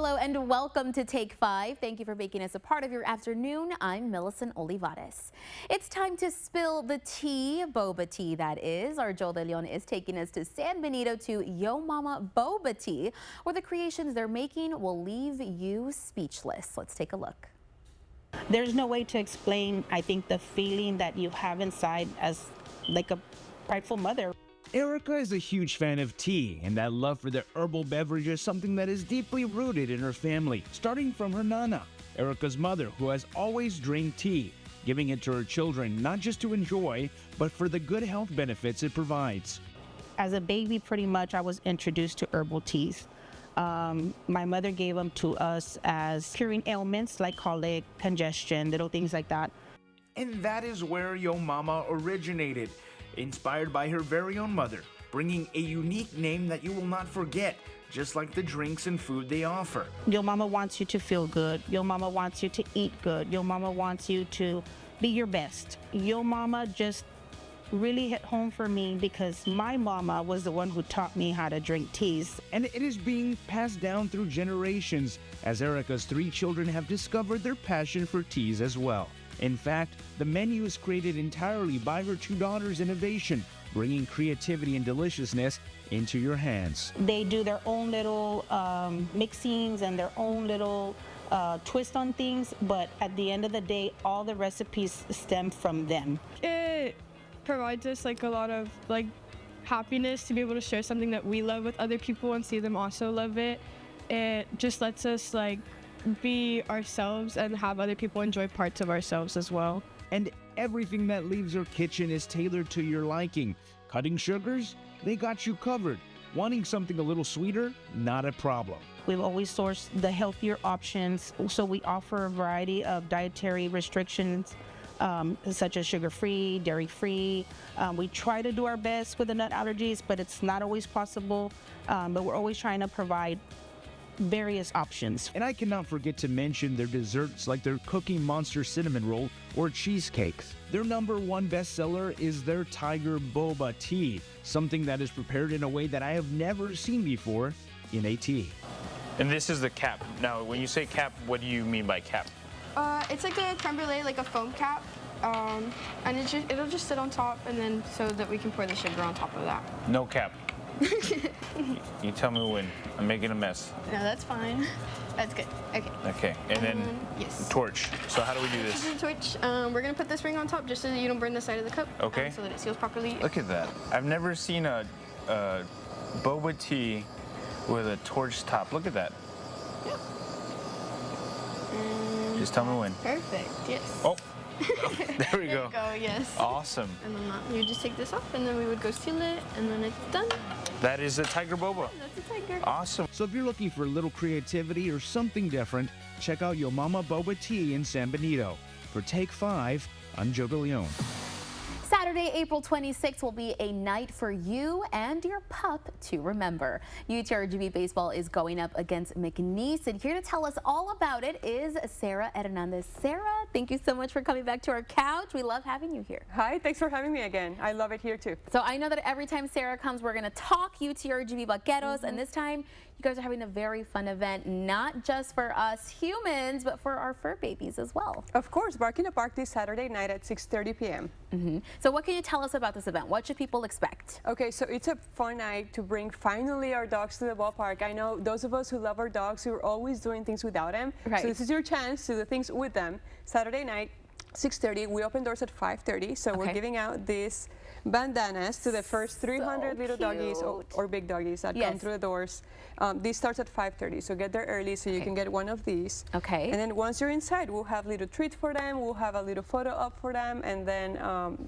Hello and welcome to Take 5. Thank you for making us a part of your afternoon. I'm Millicent Olivares. It's time to spill the tea, boba tea that is. Our Joel De Leon is taking us to San Benito to Yo Mama Boba Tea, where the creations they're making will leave you speechless. Let's take a look. There's no way to explain, I think, the feeling that you have inside as like a prideful mother. Erica is a huge fan of tea, and that love for the herbal beverage is something that is deeply rooted in her family, starting from her nana, Erica's mother, who has always drank tea, giving it to her children not just to enjoy, but for the good health benefits it provides. As a baby, pretty much, I was introduced to herbal teas. My mother gave them to us as curing ailments like colic, congestion, little things like that. And that is where Yo Mama originated, inspired by her very own mother, bringing a unique name that you will not forget, just like the drinks and food they offer. Yo Mama wants you to feel good. Yo Mama wants you to eat good. Yo Mama wants you to be your best. Yo Mama just really hit home for me because my mama was the one who taught me how to drink teas. And it is being passed down through generations, as Erica's 3 children have discovered their passion for teas as well. In fact, the menu is created entirely by her 2 daughters' innovation, bringing creativity and deliciousness into your hands. They do their own little mixings and their own little twist on things, but at the end of the day, all the recipes stem from them. It provides us like a lot of happiness to be able to share something that we love with other people and see them also love it. It just lets us be ourselves and have other people enjoy parts of ourselves as well. And everything that leaves her kitchen is tailored to your liking. Cutting sugars? They got you covered. Wanting something a little sweeter? Not a problem. We've always sourced the healthier options, so we offer a variety of dietary restrictions such as sugar-free, dairy-free. We try to do our best with the nut allergies, but it's not always possible. But we're always trying to provide various options. And I cannot forget to mention their desserts like their Cookie Monster Cinnamon Roll or cheesecakes. Their #1 bestseller is their Tiger Boba Tea, something that is prepared in a way that I have never seen before in a tea. And this is the cap. Now, when you say cap, what do you mean by cap? It's like a creme brulee, like a foam cap, and it'll just sit on top, and then so that we can pour the sugar on top of that. No cap. You tell me when. I'm making a mess. No, that's fine. That's good. Okay. Okay, and then yes. Torch. So how do we do this? This is the torch. We're gonna put this ring on top just so that you don't burn the side of the cup. Okay. So that it seals properly. Look at that. I've never seen a boba tea with a torch top. Look at that. Yep. Just tell me when. Perfect. Yes. Oh. There we go. There you go. Yes. Awesome. And then you just take this off, and then we would go seal it, and then it's done. That is a Tiger Boba. That's a tiger. Awesome. So if you're looking for a little creativity or something different, check out Yo Mama Boba Tea in San Benito. For Take 5, I'm Joe De Leon. Saturday, April 26th will be a night for you and your pup to remember. UTRGV Baseball is going up against McNeese, and here to tell us all about it is Sarah Hernandez. Sarah, thank you so much for coming back to our couch. We love having you here. Hi, thanks for having me again. I love it here too. So I know that every time Sarah comes, we're going to talk UTRGV Vaqueros, and this time you guys are having a very fun event, not just for us humans, but for our fur babies as well. Of course, Bark in the Park this Saturday night at 6:30 p.m. So what can you tell us about this event? What should people expect? Okay, so it's a fun night to bring finally our dogs to the ballpark. I know those of us who love our dogs, who are always doing things without them. Right. So this is your chance to do things with them. Saturday night, 6:30. We open doors at 5:30, so we're giving out these bandanas to the first 300 little doggies or big doggies that come through the doors. This starts at 5:30, so get there early so you can get one of these. Okay. And then once you're inside, we'll have little treats for them, we'll have a little photo up for them, and then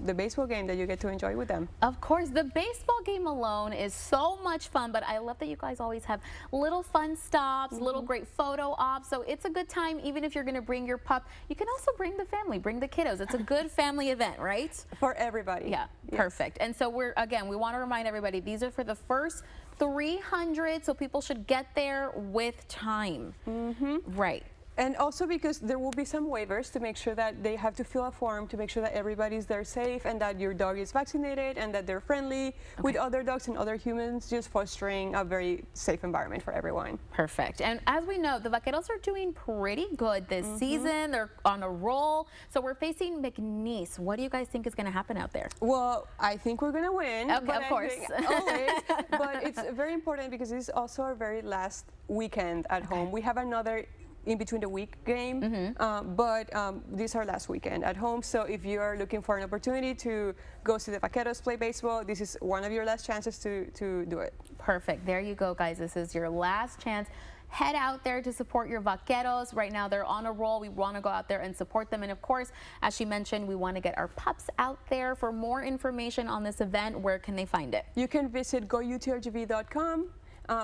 the baseball game that you get to enjoy with them. Of course, the baseball game alone is so much fun, but I love that you guys always have little fun stops, little great photo ops, so it's a good time even if you're going to bring your pup. You can also bring the family, bring the kiddos. It's a good family event, right? For everybody. Yeah, perfect. And so we want to remind everybody, these are for the first 300, so people should get there with time. Right. And also because there will be some waivers to make sure that they have to fill a form to make sure that everybody's there safe and that your dog is vaccinated and that they're friendly with other dogs and other humans, just fostering a very safe environment for everyone. Perfect. And as we know, the Vaqueros are doing pretty good this season. They're on a roll. So we're facing McNeese. What do you guys think is going to happen out there? Well, I think we're going to win. Okay, of course. Always. But it's very important because this is also our very last weekend at home. We have another in between the week game, but this is our last weekend at home. So if you are looking for an opportunity to go see the Vaqueros play baseball, this is one of your last chances to do it. Perfect. There you go, guys. This is your last chance. Head out there to support your Vaqueros. Right now, they're on a roll. We want to go out there and support them. And of course, as she mentioned, we want to get our pups out there. For more information on this event, where can they find it? You can visit goutrgv.com.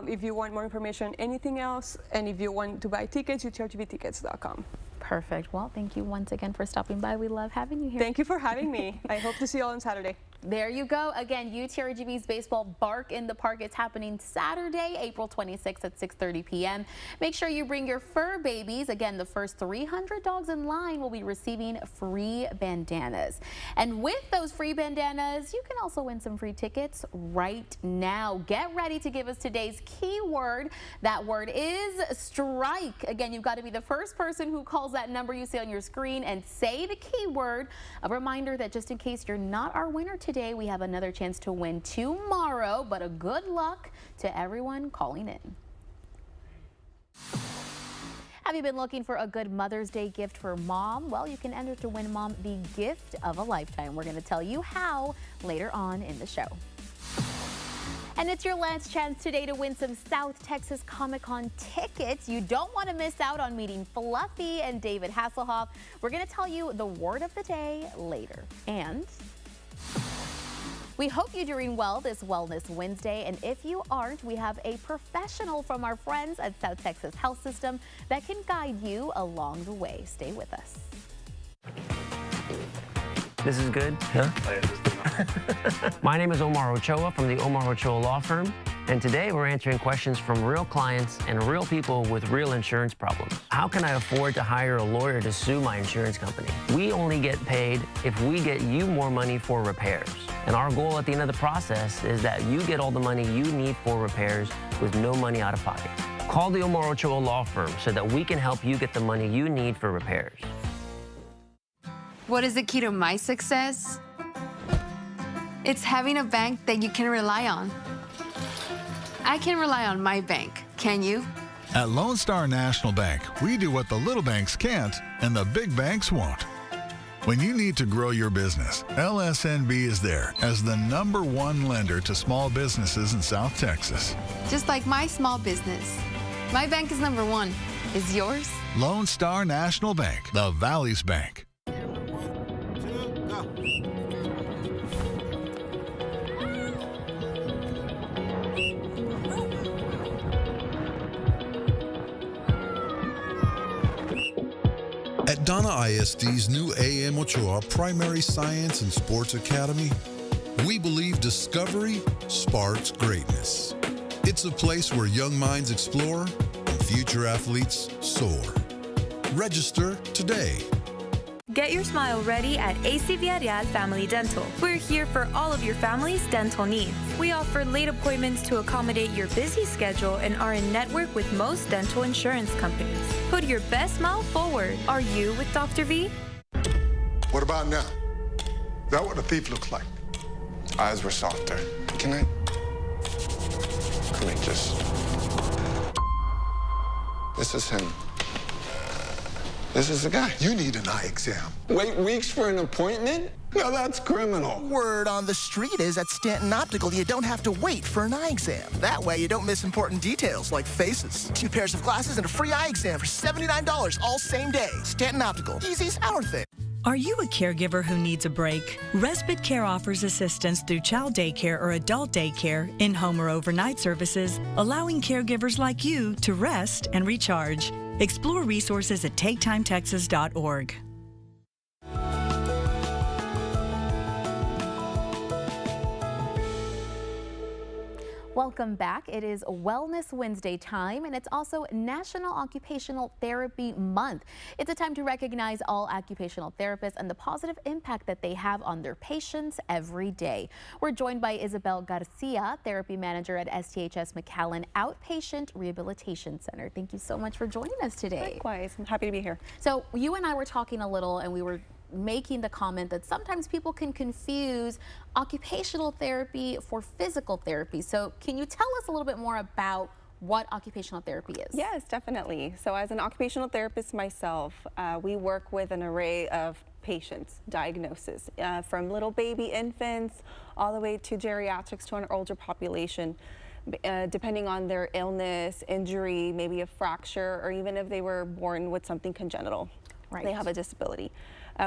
If you want more information, anything else, and if you want to buy tickets, utrgvtickets.com. Perfect. Well, thank you once again for stopping by. We love having you here. Thank you for having me. I hope to see you all on Saturday. There you go. Again, UTRGV's Baseball Bark in the Park. It's happening Saturday, April 26th at 6:30 p.m. Make sure you bring your fur babies. Again, the first 300 dogs in line will be receiving free bandanas. And with those free bandanas, you can also win some free tickets right now. Get ready to give us today's keyword. That word is strike. Again, you've got to be the first person who calls that number you see on your screen and say the keyword. A reminder that just in case you're not our winner today, we have another chance to win tomorrow, but a good luck to everyone calling in. Have you been looking for a good Mother's Day gift for mom? Well, you can enter to win mom the gift of a lifetime. We're going to tell you how later on in the show. And it's your last chance today to win some South Texas Comic-Con tickets. You don't want to miss out on meeting Fluffy and David Hasselhoff. We're going to tell you the word of the day later. And we hope you're doing well this Wellness Wednesday, and if you aren't, we have a professional from our friends at South Texas Health System that can guide you along the way. Stay with us. This is good? Yeah. My name is Omar Ochoa from the Omar Ochoa Law Firm, and today we're answering questions from real clients and real people with real insurance problems. How can I afford to hire a lawyer to sue my insurance company? We only get paid if we get you more money for repairs. And our goal at the end of the process is that you get all the money you need for repairs with no money out of pocket. Call the Omar Ochoa Law Firm so that we can help you get the money you need for repairs. What is the key to my success? It's having a bank that you can rely on. I can rely on my bank. Can you? At Lone Star National Bank, we do what the little banks can't and the big banks won't. When you need to grow your business, LSNB is there as the #1 lender to small businesses in South Texas. Just like my small business. My bank is #1. Is yours? Lone Star National Bank, the Valley's Bank. At Donna ISD's new AM Ochoa Primary Science and Sports Academy, we believe discovery sparks greatness. It's a place where young minds explore and future athletes soar. Register today. Get your smile ready at AC Villarreal Family Dental. We're here for all of your family's dental needs. We offer late appointments to accommodate your busy schedule and are in network with most dental insurance companies. Put your best smile forward. Are you with Dr. V? What about now? Is that what a thief looks like? Eyes were softer. Can I just... This is him. This is the guy. You need an eye exam. Wait weeks for an appointment? Now that's criminal. Word on the street is at Stanton Optical, you don't have to wait for an eye exam. That way you don't miss important details like faces. 2 pairs of glasses and a free eye exam for $79 all same day. Stanton Optical. Easy's our thing. Are you a caregiver who needs a break? Respite Care offers assistance through child daycare or adult daycare, in-home or overnight services, allowing caregivers like you to rest and recharge. Explore resources at TakeTimeTexas.org. Welcome back. It is Wellness Wednesday time, and it's also National Occupational Therapy Month. It's a time to recognize all occupational therapists and the positive impact that they have on their patients every day. We're joined by Isabel Garcia, Therapy Manager at STHS McAllen Outpatient Rehabilitation Center. Thank you so much for joining us today. Likewise, I'm happy to be here. So you and I were talking a little, and we were making the comment that sometimes people can confuse occupational therapy for physical therapy. So can you tell us a little bit more about what occupational therapy is? Yes, definitely. So as an occupational therapist myself, we work with an array of patients, diagnoses, from little baby infants all the way to geriatrics to an older population. Depending on their illness, injury, maybe a fracture, or even if they were born with something congenital. Right. They have a disability.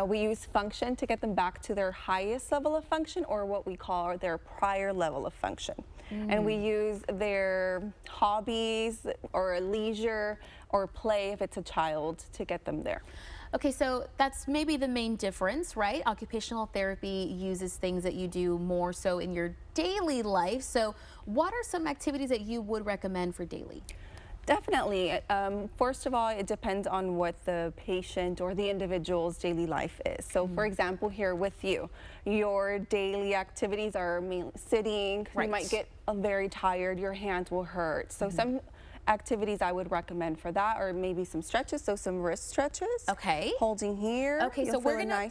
We use function to get them back to their highest level of function, or what we call their prior level of function. And we use their hobbies or leisure or play if it's a child to get them there. Okay, so that's maybe the main difference, right? Occupational therapy uses things that you do more so in your daily life. So what are some activities that you would recommend for daily? Definitely. First of all, it depends on what the patient or the individual's daily life is. So for example, here with you, your daily activities are mainly sitting. Right. You might get very tired, your hands will hurt. So some activities I would recommend for that, or maybe some stretches, so some wrist stretches. Okay. Holding here. Okay, so we're gonna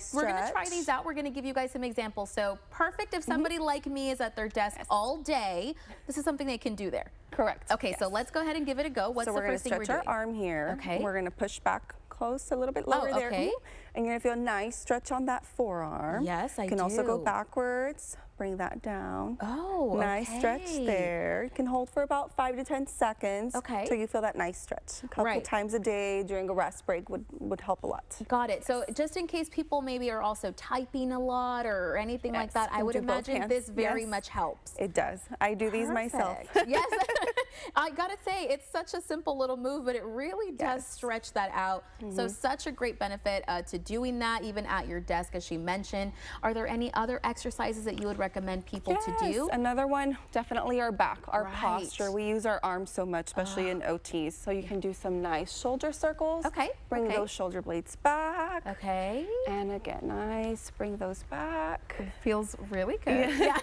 try these out. We're gonna give you guys some examples. So perfect if somebody like me is at their desk all day. This is something they can do there. Correct. Okay, so let's go ahead and give it a go. What's so the first thing we're doing? we're gonna stretch our arm here. Okay. We're gonna push back close, a little bit lower there. Okay. And you're gonna feel a nice stretch on that forearm. Yes, I do. You can also go backwards, bring that down. Oh, nice stretch there. You can hold for about 5 to 10 seconds. Okay. Till you feel that nice stretch. A couple times a day during a rest break would help a lot. Got it. So just in case people maybe are also typing a lot or anything like that, I would imagine this very much helps. It does. I do these myself. Yes. I gotta say, it's such a simple little move, but it really does stretch that out. So such a great benefit to doing that, even at your desk, as she mentioned. Are there any other exercises that you would recommend people to do? Another one, definitely our back, our posture. We use our arms so much, especially in OTs. So you can do some nice shoulder circles. Okay. Bring those shoulder blades back. Okay. And again, nice. Bring those back. It feels really good. Yeah.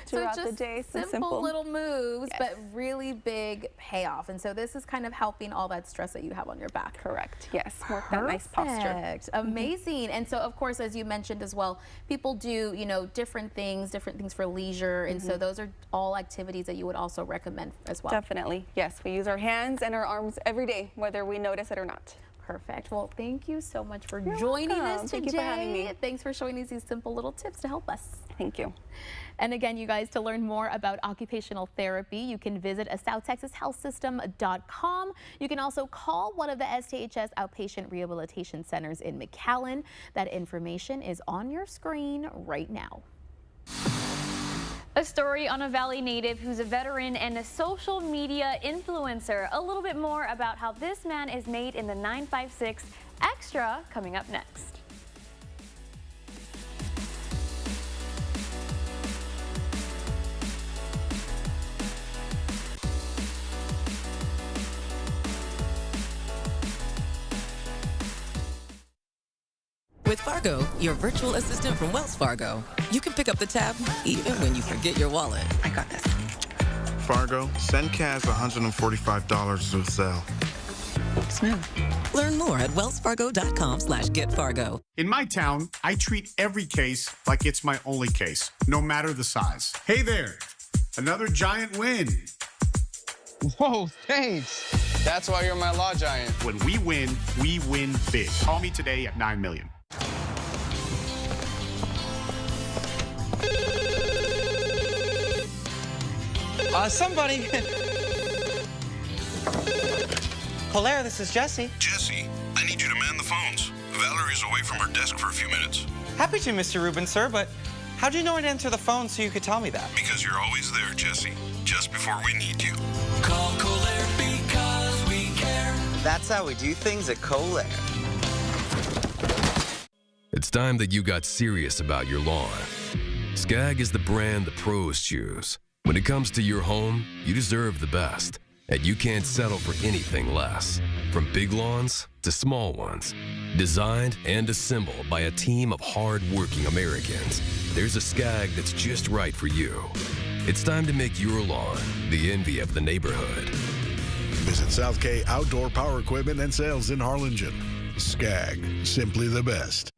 Throughout so just the day, simple little moves, but really big payoff. And so this is kind of helping all that stress that you have on your back. Correct. Yes. More that nice posture. Amazing. And so, of course, as you mentioned as well, people do, you know, different things for leisure. And so those are all activities that you would also recommend as well. Definitely. Yes. We use our hands and our arms every day, whether we notice it or not. Perfect. Well, thank you so much for joining us today. Thank you for having me. Thanks for showing us these simple little tips to help us. Thank you. And again, you guys, to learn more about occupational therapy, you can visit southtexashealthsystem.com. You can also call one of the STHS Outpatient Rehabilitation Centers in McAllen. That information is on your screen right now. A story on a Valley native who's a veteran and a social media influencer. A little bit more about how this man is made in the 956 Extra coming up next. With Fargo, your virtual assistant from Wells Fargo, you can pick up the tab even when you forget your wallet. I got this. Fargo, send Kaz $145 to Zelle. Smooth. Learn more at wellsfargo.com/getfargo. In my town, I treat every case like it's my only case, no matter the size. Hey there, another giant win. Whoa, thanks. That's why you're my law giant. When we win big. Call me today at 9 million. Somebody. Colère, this is Jesse. Jesse, I need you to man the phones. Valerie's away from her desk for a few minutes. Happy to, Mr. Rubin, sir, but how'd you know I'd answer the phone so you could tell me that? Because you're always there, Jesse. Just before we need you. Call Colère because we care. That's how we do things at Colère. It's time that you got serious about your lawn. Skag is the brand the pros choose. When it comes to your home, you deserve the best, and you can't settle for anything less. From big lawns to small ones, designed and assembled by a team of hard-working Americans, there's a Skag that's just right for you. It's time to make your lawn the envy of the neighborhood. Visit South K Outdoor Power Equipment and Sales in Harlingen. Skag, simply the best.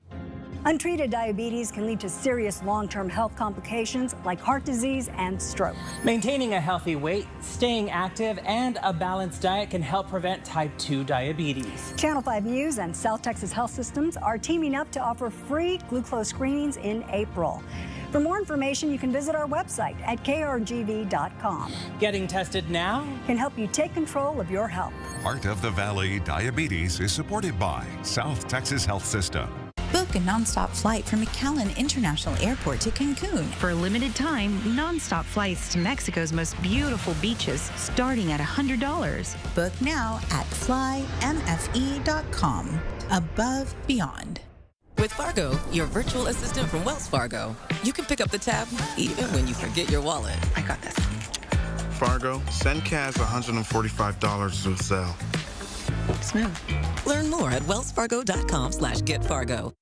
Untreated diabetes can lead to serious long-term health complications like heart disease and stroke. Maintaining a healthy weight, staying active, and a balanced diet can help prevent type 2 diabetes. Channel 5 News and South Texas Health Systems are teaming up to offer free glucose screenings in April. For more information, you can visit our website at krgv.com. Getting tested now can help you take control of your health. Heart of the Valley Diabetes is supported by South Texas Health System. Book a nonstop flight from McAllen International Airport to Cancun. For a limited time, nonstop flights to Mexico's most beautiful beaches starting at $100. Book now at flymfe.com. Above Beyond. With Fargo, your virtual assistant from Wells Fargo, you can pick up the tab even when you forget your wallet. I got this. Fargo, send Kaz $145 with Zelle. Smooth. Learn more at wellsfargo.com/getfargo.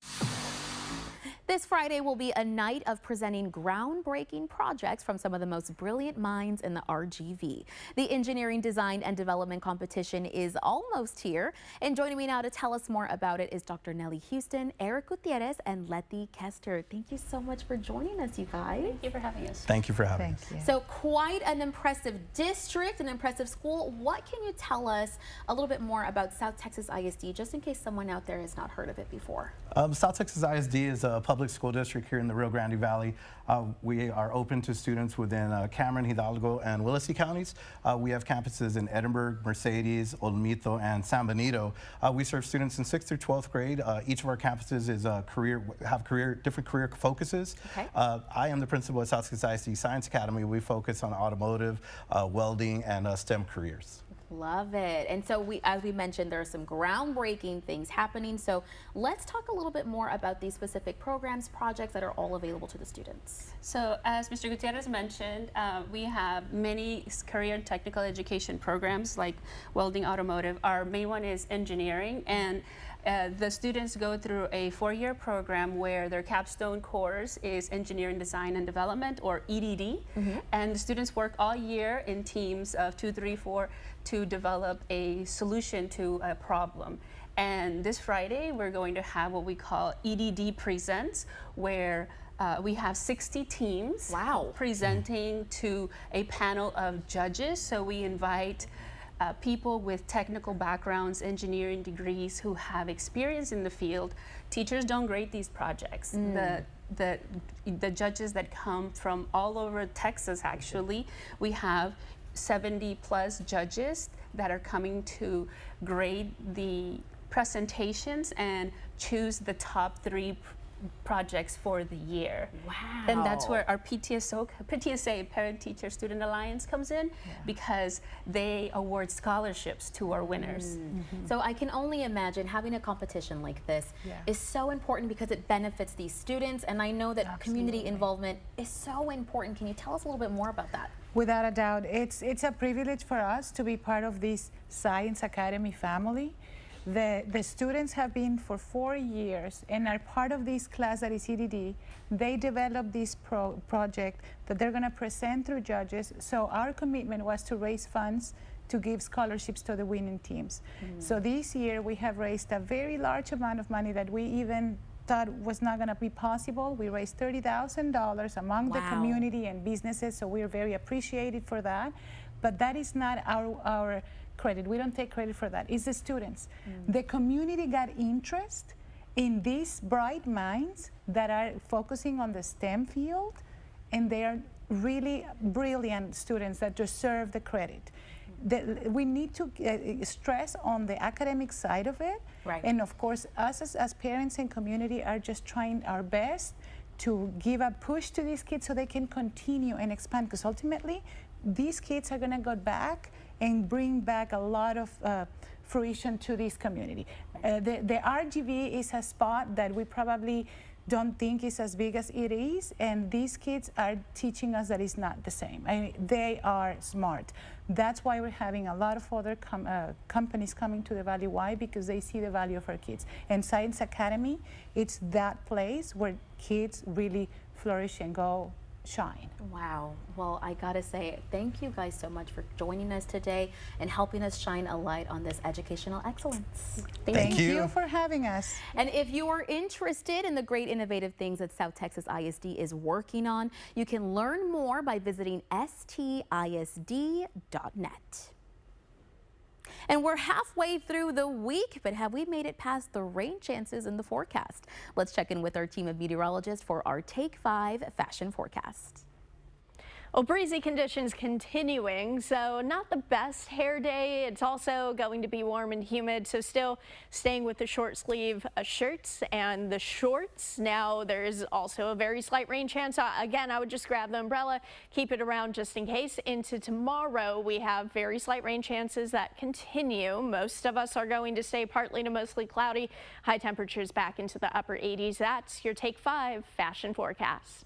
This Friday will be a night of presenting groundbreaking projects from some of the most brilliant minds in the RGV. The Engineering, Design, and Development Competition is almost here. And joining me now to tell us more about it is Dr. Nelly Houston, Eric Gutierrez, and Letty Kester. Thank you so much for joining us, you guys. Thank you for having us. Thank you for having us. So quite an impressive district, an impressive school. What can you tell us a little bit more about South Texas ISD, just in case someone out there has not heard of it before? South Texas ISD is a public school district here in the Rio Grande Valley. We are open to students within Cameron, Hidalgo, and Willacy counties. We have campuses in Edinburg, Mercedes, Olmito, and San Benito. We serve students in 6th through 12th grade. Each of our campuses is different career focuses. Okay. I am the principal at South Texas ISD Science Academy. We focus on automotive, welding, and STEM careers. Love it. And so as we mentioned, there are some groundbreaking things happening. So let's talk a little bit more about these specific programs, projects that are all available to the students. So as Mr. Gutierrez mentioned, we have many career and technical education programs like welding, automotive. Our main one is engineering, and the students go through a 4-year program where their capstone course is Engineering, Design, and Development, or EDD. And the students work all year in teams of 2, 3, 4 to develop a solution to a problem. And this Friday, we're going to have what we call EDD Presents, where we have 60 teams presenting to a panel of judges. So we invite people with technical backgrounds, engineering degrees, who have experience in the field. Teachers don't grade these projects. The judges that come from all over Texas, actually, we have 70+ judges that are coming to grade the presentations and choose the top 3 projects for the year. Wow. And that's where our PTSA, Parent Teacher Student Alliance, comes in, because they award scholarships to our winners. So I can only imagine having a competition like this is so important because it benefits these students, and I know that community involvement is so important. Can you tell us a little bit more about that? Without a doubt, it's a privilege for us to be part of this Science Academy family. The students have been for 4 years and are part of this class that is EDD. They developed this project that they're going to present through judges. So our commitment was to raise funds to give scholarships to the winning teams. So this year we have raised a very large amount of money that we even thought was not going to be possible. We raised $30,000 among the community and businesses, so we're very appreciated for that. But that is not our credit. We don't take credit for that. It's the students. The community got interest in these bright minds that are focusing on the STEM field, and they are really brilliant students that deserve the credit. We need to stress on the academic side of it. And of course, us as parents and community are just trying our best to give a push to these kids so they can continue and expand, because ultimately these kids are going to go back and bring back a lot of fruition to this community. The RGV is a spot that we probably don't think it's as big as it is, and these kids are teaching us that it's not the same. I mean, they are smart. That's why we're having a lot of other companies coming to the Valley. Why? Because they see the value of our kids. And Science Academy, it's that place where kids really flourish and go shine. Wow. Well, I gotta say, thank you guys so much for joining us today and helping us shine a light on this educational excellence. Thank you for having us. And if you are interested in the great innovative things that South Texas ISD is working on, you can learn more by visiting stisd.net. And we're halfway through the week, but have we made it past the rain chances in the forecast? Let's check in with our team of meteorologists for our Take 5 fashion forecast. Well, breezy conditions continuing, so not the best hair day. It's also going to be warm and humid, so still staying with the short sleeve shirts and the shorts. Now, there's also a very slight rain chance. Again, I would just grab the umbrella, keep it around just in case. Into tomorrow, we have very slight rain chances that continue. Most of us are going to stay partly to mostly cloudy. High temperatures back into the upper 80s. That's your Take 5 fashion forecast.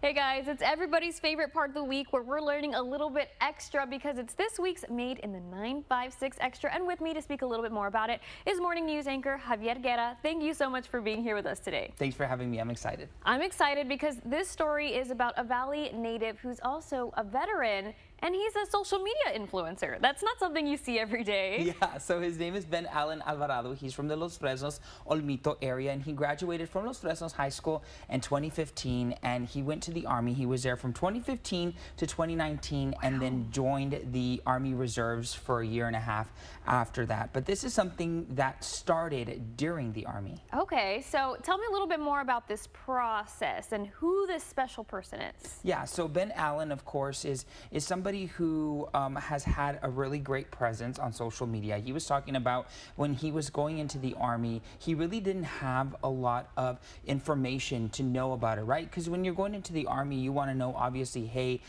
Hey guys, it's everybody's favorite part of the week where we're learning a little bit extra because it's this week's Made in the 956 Extra. And with me to speak a little bit more about it is Morning News anchor Javier Guerra. Thank you so much for being here with us today. Thanks for having me. I'm excited. I'm excited because this story is about a Valley native who's also a veteran, and he's a social media influencer. That's not something you see every day. Yeah, so his name is Ben Allen Alvarado. He's from the Los Fresnos, Olmito area, and he graduated from Los Fresnos High School in 2015, and he went to the Army. He was there from 2015 to 2019, and then joined the Army Reserves for a year and a half after that. But this is something that started during the Army. Okay, so tell me a little bit more about this process and who this special person is. Yeah, so Ben Allen, of course, is somebody who has had a really great presence on social media. He was talking about when he was going into the Army, he really didn't have a lot of information to know about it, right? Because when you're going into the Army, you want to know, obviously, hey,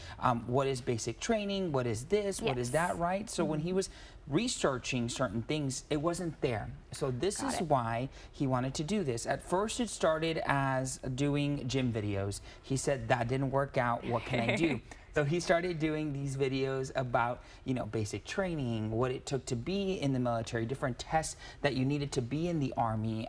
what is basic training? What is this? What is that, right? So when he was researching certain things, it wasn't there. So this is why he wanted to do this. At first, it started as doing gym videos. He said, that didn't work out. What can I do? So he started doing these videos about, you know, basic training, what it took to be in the military, different tests that you needed to be in the Army.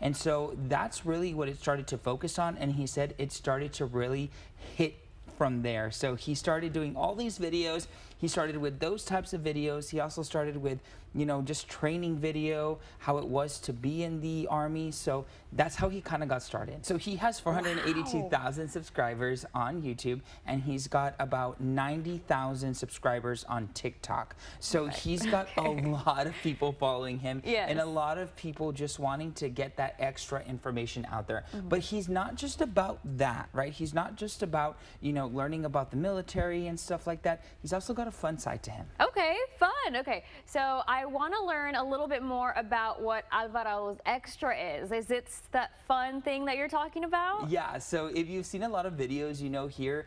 And so that's really what it started to focus on. And he said it started to really hit from there. So he started doing all these videos. He started with those types of videos. He also started with, you know, just training video, how it was to be in the Army. So that's how he kind of got started. So he has 482,000 subscribers on YouTube, and he's got about 90,000 subscribers on TikTok. So he's got a lot of people following him, and a lot of people just wanting to get that extra information out there. But he's not just about that, right? He's not just about, you know, learning about the military and stuff like that. He's also got a fun side to him. Okay, fun. Okay, so I want to learn a little bit more about what Alvarado's Extra is. Is it that fun thing that you're talking about? Yeah, so if you've seen a lot of videos, you know, here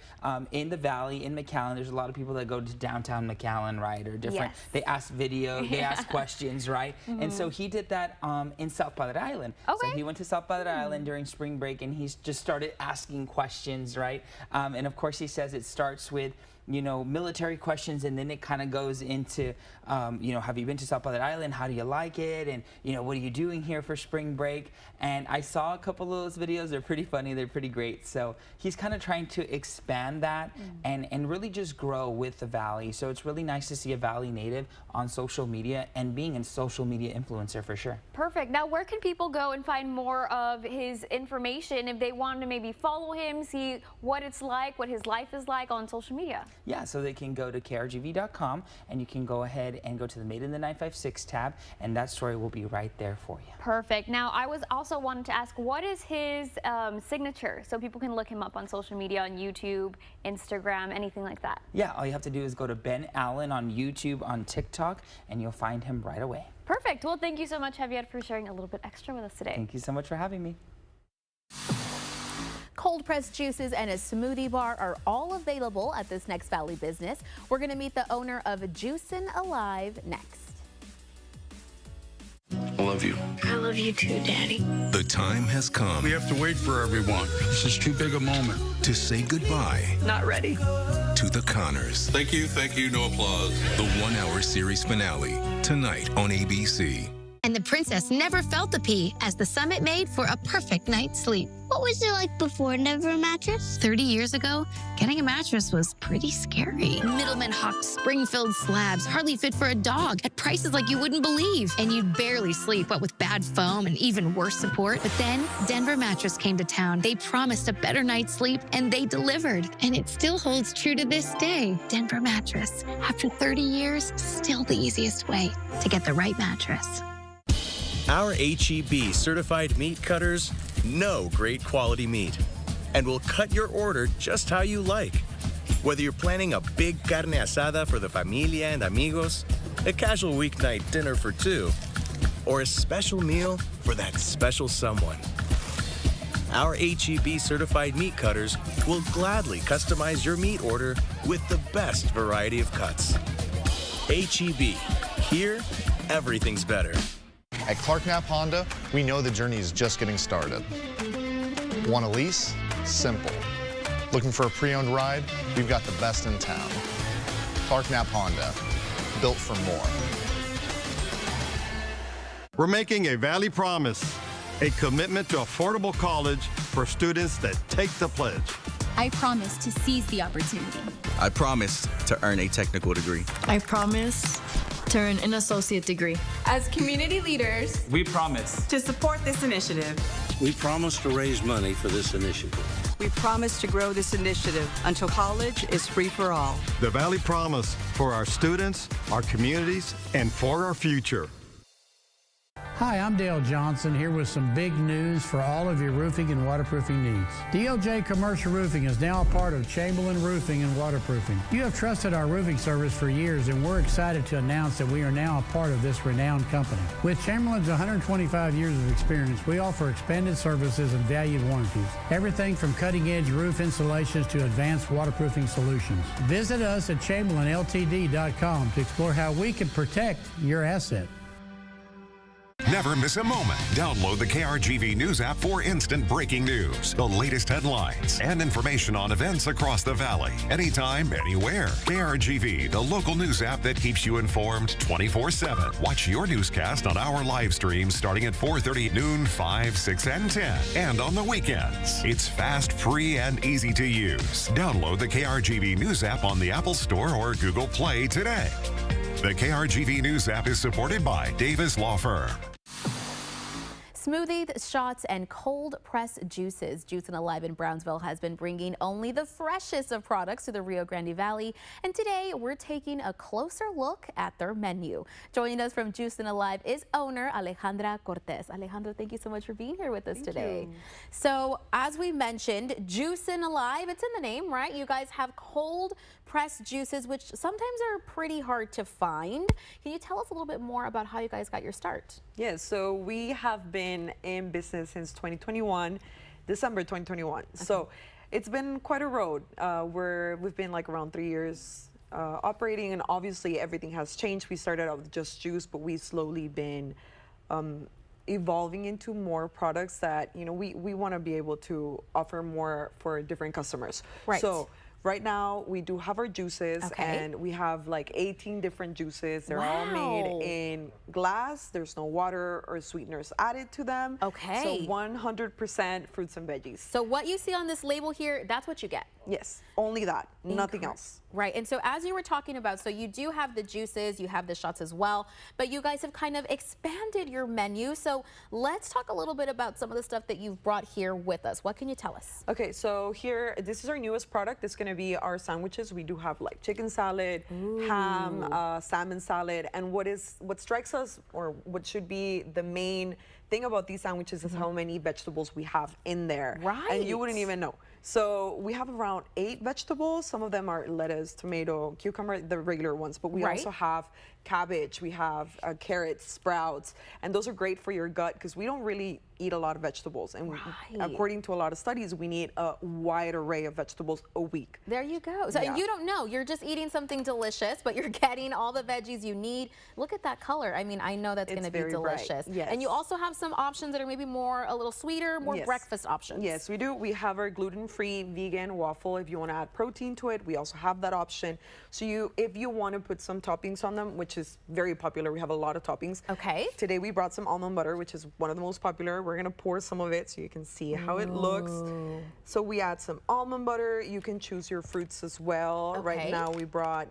in the Valley, in McAllen, there's a lot of people that go to downtown McAllen, right? Or different, they ask they ask questions, right? And so he did that in South Padre Island. So he went to South Padre Island during spring break, and he's just started asking questions, right? And of course, he says it starts with, you know, military questions, and then it kind of goes into, you know, have you been to South Padre Island? How do you like it? And, you know, what are you doing here for spring break? And I saw a couple of those videos. They're pretty funny. They're pretty great. So he's kind of trying to expand that and really just grow with the Valley. So it's really nice to see a Valley native on social media and being a social media influencer for sure. Perfect. Now, where can people go and find more of his information if they want to maybe follow him, see what it's like, what his life is like on social media? Yeah, so they can go to krgv.com, and you can go ahead and go to the Made in the 956 tab, and that story will be right there for you. Perfect. Now, I was also wanted to ask, what is his signature so people can look him up on social media, on YouTube, Instagram, anything like that? Yeah, all you have to do is go to Ben Allen on YouTube, on TikTok, and you'll find him right away. Perfect. Well, thank you so much, Javier, for sharing a little bit extra with us today. Thank you so much for having me. Cold pressed juices and a smoothie bar are all available at this next Valley business. We're going to meet the owner of Juicin' Alive next. I love you. I love you too, Daddy. The time has come. We have to wait for everyone. This is too big a moment. To say goodbye Not ready. to the Connors. Thank you, no applause. The 1-hour series finale, tonight on ABC. And the princess never felt the pee as the summit made for a perfect night's sleep. What was it like before? Never a mattress? 30 years ago, getting a mattress was pretty scary. Middlemen hawked spring-filled slabs, hardly fit for a dog, at prices like you wouldn't believe. And you'd barely sleep, what with bad foam and even worse support. But then Denver Mattress came to town. They promised a better night's sleep, and they delivered. And it still holds true to this day. Denver Mattress. After 30 years, still the easiest way to get the right mattress. Our HEB certified meat cutters know great quality meat and will cut your order just how you like. Whether you're planning a big carne asada for the familia and amigos, a casual weeknight dinner for two, or a special meal for that special someone, our HEB certified meat cutters will gladly customize your meat order with the best variety of cuts. HEB, here, everything's better. At Clark Knapp Honda, we know the journey is just getting started. Want a lease? Simple. Looking for a pre-owned ride? We've got the best in town. Clark Knapp Honda, built for more. We're making a Valley Promise, a commitment to affordable college for students that take the pledge. I promise to seize the opportunity. I promise to earn a technical degree. I promise to earn an associate degree. As community leaders, we promise to support this initiative. We promise to raise money for this initiative. We promise to grow this initiative until college is free for all. The Valley Promise for our students, our communities, and for our future. Hi, I'm Dale Johnson here with some big news for all of your roofing and waterproofing needs. DLJ Commercial Roofing is now a part of Chamberlain Roofing and Waterproofing. You have trusted our roofing service for years, and we're excited to announce that we are now a part of this renowned company. With Chamberlain's 125 years of experience, we offer expanded services and valued warranties. Everything from cutting-edge roof installations to advanced waterproofing solutions. Visit us at ChamberlainLTD.com to explore how we can protect your asset. Never miss a moment. Download the KRGV News app for instant breaking news, the latest headlines, and information on events across the valley. Anytime, anywhere. KRGV, the local news app that keeps you informed 24/7. Watch your newscast on our live stream starting at 4:30, noon, 5, 6, and 10. And on the weekends. It's fast, free, and easy to use. Download the KRGV News app on the Apple Store or Google Play today. The KRGV News app is supported by Davis Law Firm. Smoothies, shots, and cold-pressed juices. Juicing Alive in Brownsville has been bringing only the freshest of products to the Rio Grande Valley, and today we're taking a closer look at their menu. Joining us from Juicing Alive is owner Alejandra Cortez. Alejandra, thank you so much for being here with us today. So, as we mentioned, Juicing Alive, it's in the name, right? You guys have cold-pressed juices, which sometimes are pretty hard to find. Can you tell us a little bit more about how you guys got your start? Yes, so we have been in business since 2021, December 2021. So it's been quite a road. We've been like around 3 years operating, and obviously everything has changed. We started out with just juice, but we've slowly been evolving into more products that, you know, we want to be able to offer more for different customers. Right. So right now we do have our juices, and we have like 18 different juices. They're all made in glass. There's no water or sweeteners added to them. Okay. So 100% fruits and veggies. So what you see on this label here, that's what you get? Yes, only that, nothing else. Right, and so as you were talking about, so you do have the juices, you have the shots as well, but you guys have kind of expanded your menu. So let's talk a little bit about some of the stuff that you've brought here with us. What can you tell us? Okay, so here, this is our newest product. It's gonna be our sandwiches. We do have like chicken salad, ham, salmon salad, and what strikes us, or what should be the main thing about these sandwiches is how many vegetables we have in there. Right. And you wouldn't even know. So we have around 8 vegetables. Some of them are lettuce, tomato, cucumber, the regular ones, but we also have cabbage, we have carrots, sprouts, and those are great for your gut because we don't really eat a lot of vegetables. And according to a lot of studies, we need a wide array of vegetables a week. There you go. So you don't know. You're just eating something delicious, but you're getting all the veggies you need. Look at that color. I mean, I know that's going to be delicious. Yes. And you also have some options that are maybe a little sweeter, more breakfast options. Yes, we do. We have our gluten-free vegan waffle. If you want to add protein to it, we also have that option. So if you want to put some toppings on them, which is very popular, we have a lot of toppings. Okay. Today we brought some almond butter, which is one of the most popular. We're going to pour some of it so you can see how it looks. So we add some almond butter. You can choose your fruits as well. Okay. Right now we brought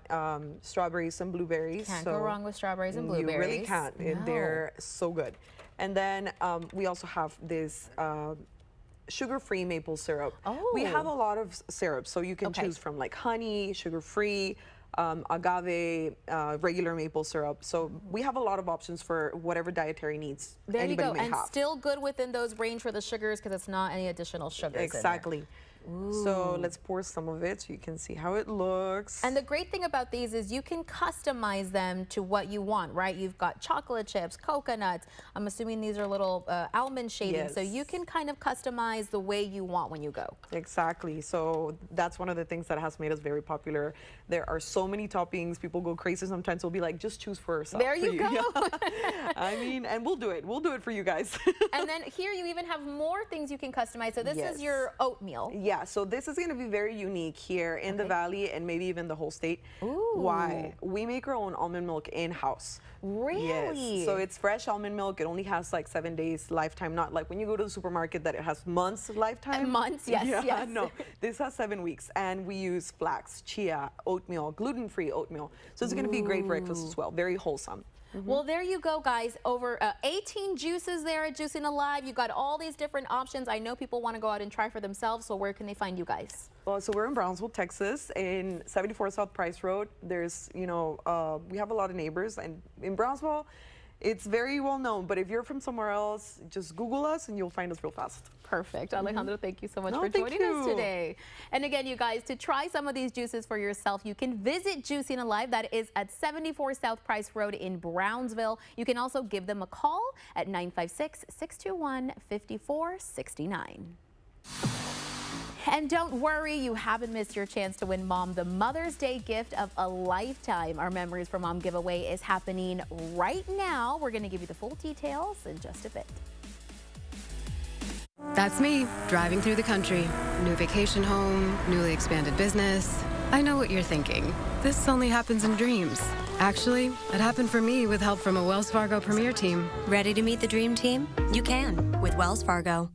strawberries and blueberries. Can't go wrong with strawberries and blueberries. You really can't. No. They're so good. And then we also have this sugar-free maple syrup. We have a lot of syrups, so you can choose from like honey, sugar-free, agave, regular maple syrup. So we have a lot of options for whatever dietary needs anybody may have. And still good within those range for the sugars because it's not any additional sugars. Exactly. So let's pour some of it so you can see how it looks. And the great thing about these is you can customize them to what you want, right? You've got chocolate chips, coconuts. I'm assuming these are little almond shavings. So you can kind of customize the way you want when you go. Exactly. So that's one of the things that has made us very popular. There are so many toppings. People go crazy sometimes. We'll be like, just choose for yourself. There you go. I mean, and we'll do it. We'll do it for you guys. And then here you even have more things you can customize. So this is your oatmeal. Yeah, so this is going to be very unique here in the Valley and maybe even the whole state. Ooh. Why? We make our own almond milk in-house. Really? Yes. So it's fresh almond milk. It only has like 7 days lifetime, not like when you go to the supermarket that it has months lifetime. Months, yes, yes. No, this has 7 weeks. And we use flax, chia, oatmeal, gluten-free oatmeal. So it's going to be a great breakfast as well. Very wholesome. Well, there you go, guys. Over 18 juices there at Juicing Alive. You've got all these different options. I know people want to go out and try for themselves, so where can they find you guys? Well, so we're in Brownsville, Texas, in 74 South Price Road. There's, we have a lot of neighbors, and in Brownsville, it's very well known, but if you're from somewhere else, just Google us and you'll find us real fast. Perfect. Alejandro, thank you so much for joining us today. And again, you guys, to try some of these juices for yourself, you can visit Juicing Alive. That is at 74 South Price Road in Brownsville. You can also give them a call at 956-621-5469. And don't worry, you haven't missed your chance to win Mom the Mother's Day gift of a lifetime. Our Memories for Mom giveaway is happening right now. We're going to give you the full details in just a bit. That's me, driving through the country. New vacation home, newly expanded business. I know what you're thinking. This only happens in dreams. Actually, it happened for me with help from a Wells Fargo Premier team. Ready to meet the dream team? You can with Wells Fargo.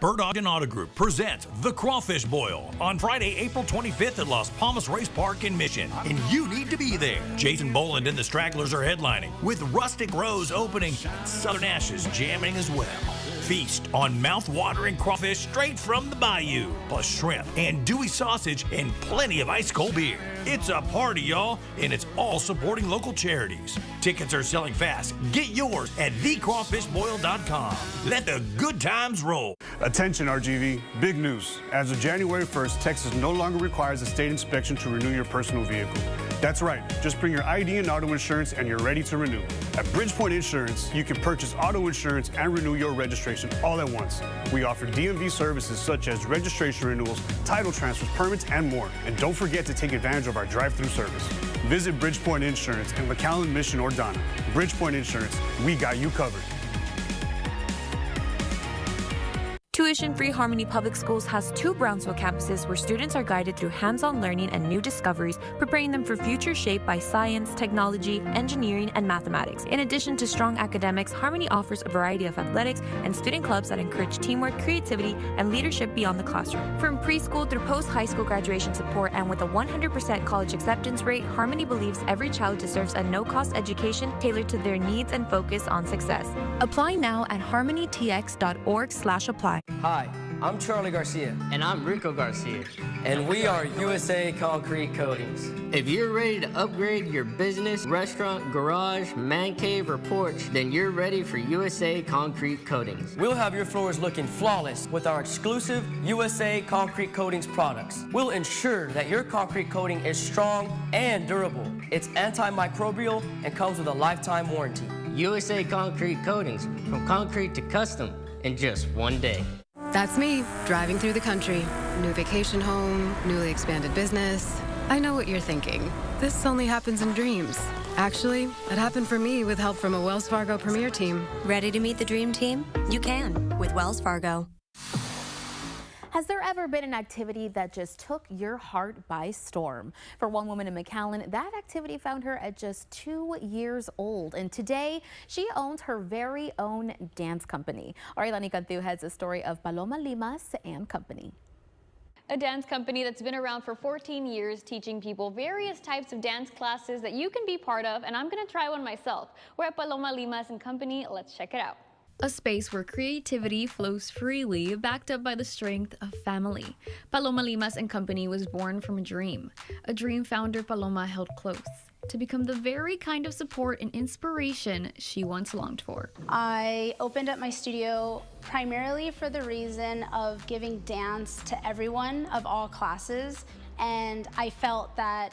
Bird Ogden Auto Group presents The Crawfish Boil on Friday, April 25th at Las Palmas Race Park in Mission, and you need to be there. Jason Boland and the Stragglers are headlining, with Rustic Rose opening and Southern Ashes jamming as well. Feast on mouth-watering crawfish straight from the bayou, plus shrimp and dewy sausage and plenty of ice-cold beer. It's a party, y'all, and it's all supporting local charities. Tickets are selling fast. Get yours at thecrawfishboil.com. Let the good times roll. Attention RGV, big news. As of January 1st, Texas no longer requires a state inspection to renew your personal vehicle. That's right, just bring your ID and auto insurance and you're ready to renew. At Bridgepoint Insurance, you can purchase auto insurance and renew your registration all at once. We offer DMV services such as registration renewals, title transfers, permits, and more. And don't forget to take advantage of our drive-through service. Visit Bridgepoint Insurance in McAllen, Mission, or Donna. Bridgepoint Insurance, we got you covered. Tuition-free Harmony Public Schools has 2 Brownsville campuses where students are guided through hands-on learning and new discoveries, preparing them for futures shaped by science, technology, engineering, and mathematics. In addition to strong academics, Harmony offers a variety of athletics and student clubs that encourage teamwork, creativity, and leadership beyond the classroom. From preschool through post-high school graduation support and with a 100% college acceptance rate, Harmony believes every child deserves a no-cost education tailored to their needs and focus on success. Apply now at harmonytx.org/apply. Hi, I'm Charlie Garcia. And I'm Rico Garcia. And we are USA Concrete Coatings. If you're ready to upgrade your business, restaurant, garage, man cave, or porch, then you're ready for USA Concrete Coatings. We'll have your floors looking flawless with our exclusive USA Concrete Coatings products. We'll ensure that your concrete coating is strong and durable. It's antimicrobial and comes with a lifetime warranty. USA Concrete Coatings, from concrete to custom in just one day. That's me, driving through the country. New vacation home, newly expanded business. I know what you're thinking. This only happens in dreams. Actually, it happened for me with help from a Wells Fargo Premier team. Ready to meet the dream team? You can with Wells Fargo. Has there ever been an activity that just took your heart by storm? For one woman in McAllen, that activity found her at just 2 years old. And today, she owns her very own dance company. Arilani Cantu has a story of Paloma Limas and Company. A dance company that's been around for 14 years, teaching people various types of dance classes that you can be part of. And I'm going to try one myself. We're at Paloma Limas and Company. Let's check it out. A space where creativity flows freely, backed up by the strength of family. Paloma Limas and Company was born from a dream founder Paloma held close, to become the very kind of support and inspiration she once longed for. I opened up my studio primarily for the reason of giving dance to everyone of all classes, and I felt that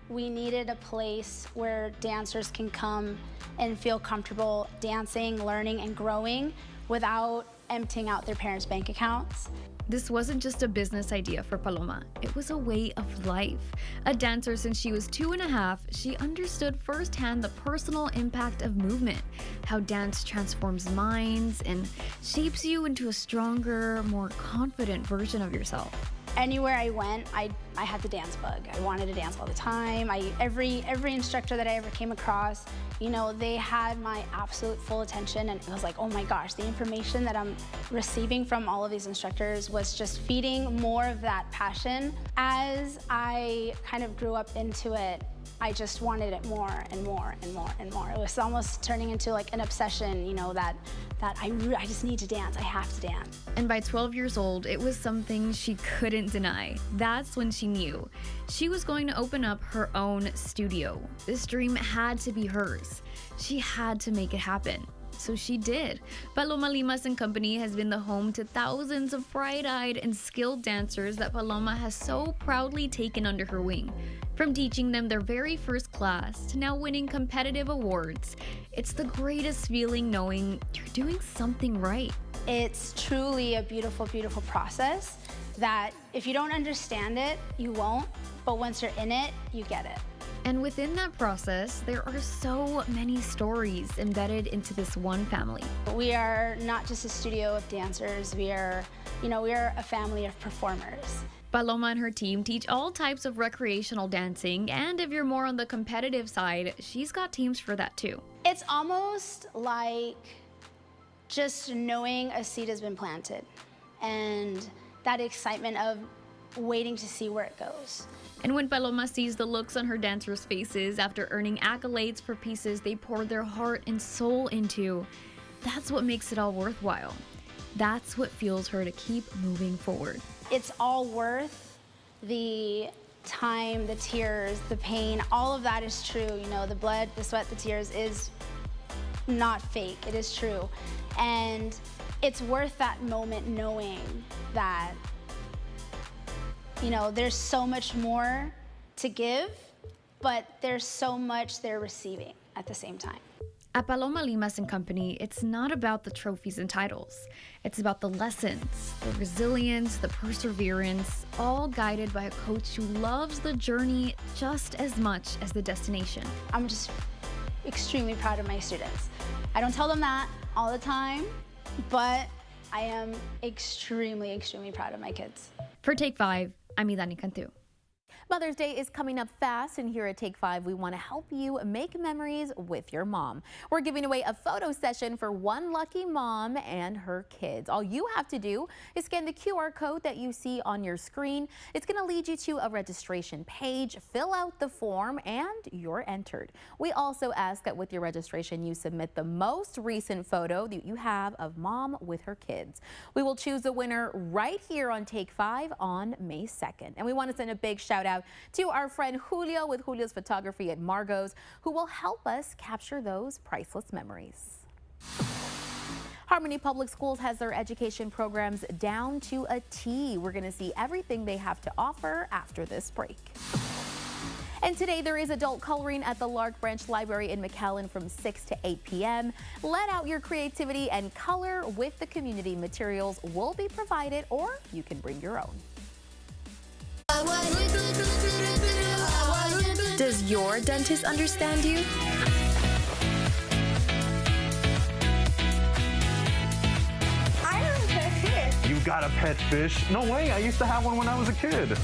we needed a place where dancers can come and feel comfortable dancing, learning, and growing without emptying out their parents' bank accounts. This wasn't just a business idea for Paloma, it was a way of life. A dancer since she was 2.5, she understood firsthand the personal impact of movement, how dance transforms minds and shapes you into a stronger, more confident version of yourself. Anywhere I went, I had the dance bug. I wanted to dance all the time. Every instructor that I ever came across, you know, they had my absolute full attention, and it was like, oh my gosh, the information that I'm receiving from all of these instructors was just feeding more of that passion. As I kind of grew up into it, I just wanted it more and more and more and more. It was almost turning into like an obsession, you know, that I just need to dance, I have to dance. And by 12 years old, it was something she couldn't deny. That's when she knew she was going to open up her own studio. This dream had to be hers. She had to make it happen. So she did. Paloma Limas and Company has been the home to thousands of bright-eyed and skilled dancers that Paloma has so proudly taken under her wing. From teaching them their very first class to now winning competitive awards, it's the greatest feeling knowing you're doing something right. It's truly a beautiful, beautiful process that if you don't understand it, you won't, but once you're in it, you get it. And within that process, there are so many stories embedded into this one family. We are not just a studio of dancers, we are a family of performers. Paloma and her team teach all types of recreational dancing, and if you're more on the competitive side, she's got teams for that too. It's almost like just knowing a seed has been planted and that excitement of waiting to see where it goes. And when Paloma sees the looks on her dancers' faces after earning accolades for pieces they poured their heart and soul into, that's what makes it all worthwhile. That's what fuels her to keep moving forward. It's all worth the time, the tears, the pain, all of that is true. You know, the blood, the sweat, the tears is not fake, it is true. And it's worth that moment knowing that, you know, there's so much more to give, but there's so much they're receiving at the same time. At Paloma Limas and Company, it's not about the trophies and titles. It's about the lessons, the resilience, the perseverance, all guided by a coach who loves the journey just as much as the destination. I'm just extremely proud of my students. I don't tell them that all the time, but I am extremely, extremely proud of my kids. For Take 5, I'm Arilani Cantu. Mother's Day is coming up fast, and here at Take 5, we want to help you make memories with your mom. We're giving away a photo session for one lucky mom and her kids. All you have to do is scan the QR code that you see on your screen. It's going to lead you to a registration page, fill out the form, and you're entered. We also ask that with your registration, you submit the most recent photo that you have of mom with her kids. We will choose the winner right here on Take 5 on May 2nd. And we want to send a big shout out to our friend Julio with Julio's Photography at Margot's, who will help us capture those priceless memories. Harmony Public Schools has their education programs down to a T. We're going to see everything they have to offer after this break. And today there is adult coloring at the Lark Branch Library in McAllen from 6 to 8 p.m. Let out your creativity and color with the community. Materials will be provided, or you can bring your own. Does your dentist understand you? I have a pet fish. You got a pet fish? No way, I used to have one when I was a kid.